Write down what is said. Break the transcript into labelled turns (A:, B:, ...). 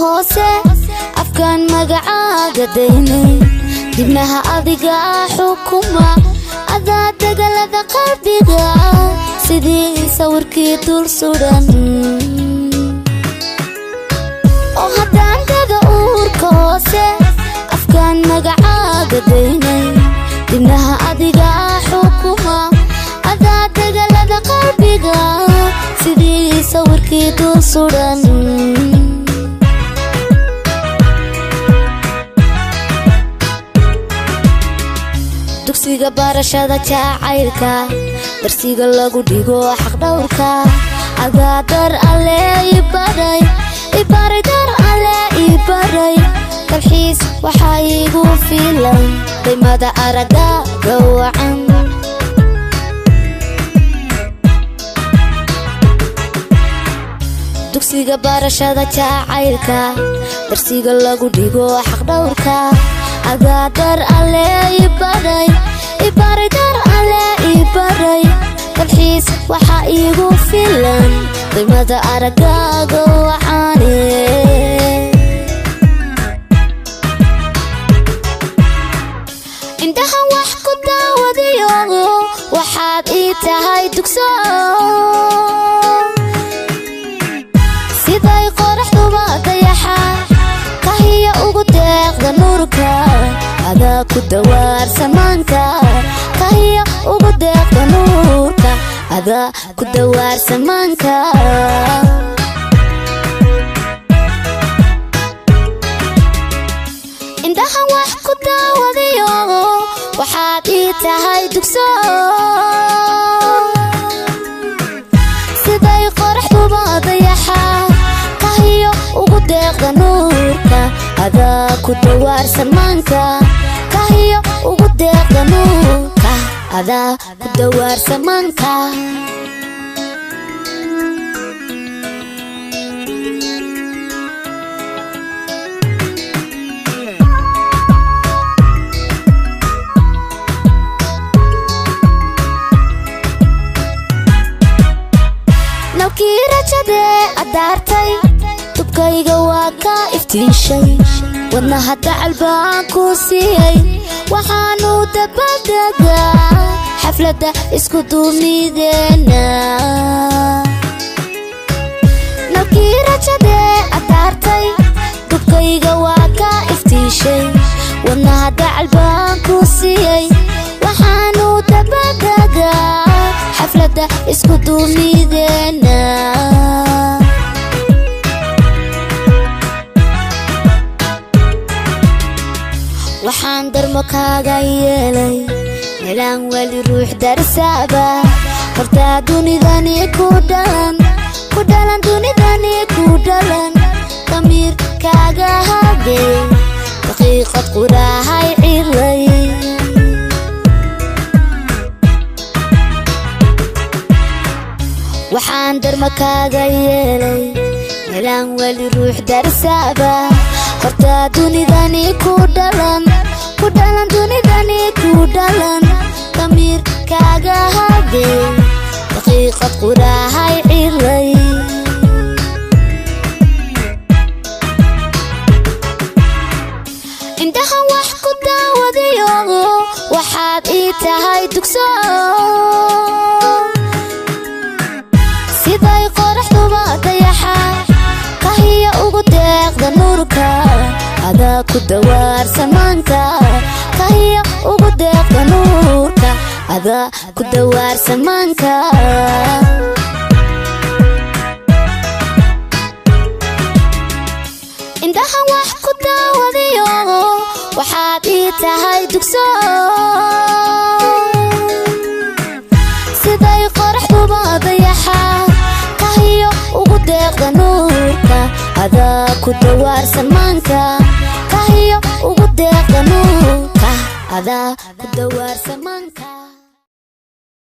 A: hoose afkaan magacaaga daynay dibnaha adiga xukuma adaa dagalada qalbiga sidii sawirkii dul suran oo haddaan daga uurka hoose afkaan magacaaga daynay dibnaha adiga xukuma adaa dagalada qalbiga sidii sawirkii dul suran dugsiga barashada jacaylka darsiga lagu dhigo xaq dhowrka adaa dar alle ibaray dar alle ibaray dalxiis waxaa igu filan qiimada aragaaga wacan dugsiga barashada jacaylka darsiga lagu dhigo xaq dhowrka adaa dar alle ibaray dar alle ibaray dalxiis waxaa igu filan qiimada aragaaga wacaane indhaha wax ku daawadayo waxaad ii tahay dugso siday qoraxduba dayaxa kahiya ugu deeqda nuurka adaa ku dawaar samaanka kahiya ugu deeqda nuurka adaa ku dawaar samaanka indhaha wax ku daawadayo waxaad ii tahay dugso siday qoraxduba dayaxa kahiya ugu deeqda nuurka adaa ku dawaar samaanka kahiya ugu deeqda nuurka adaa ku dawaar samaanka nalkii rajadee adaartay dubkayga waa ka iftiishay wadnaha dacal baan ku siiyey waxaanu dabadegaa xafladda isku duumideena nalkii rajadee adaartay dubkayga waa ka iftiishay wadnaha dacal baan ku siiyey waxaanu dabadegaa xafladda isku duumideena waxaan darmo kaaga yeelay meelaan wali ruux darsaaba hortaa dunidani ku dhalan dunidani ku dhalan damiir kaaga hadey daqiiqad qurahay cilay waxaan darmo kaaga yeelay meelaan wali ruux darsaaba hortaa dunidani ku dhalan dunidani ku dhalan damiir kaaga hadey daqiiqad qurahay cilay indhaha wax ku daawadayo waxaad ii tahay dugso siday qoraxduba dayaxa kahiya ugu deeqda nuurka adaa ku dawaar samaanka kahiya ugu deeqda nuurka adaa ku dawaar samaanka indhaha wax ku daawadayo waxaad ii tahay dugso siday qoraxduba dayaxa kahiya ugu deeqda nuurka adaa ku dawaar samaanka kahiya ugu deeqda nuurka adaa ku dawaar samaanka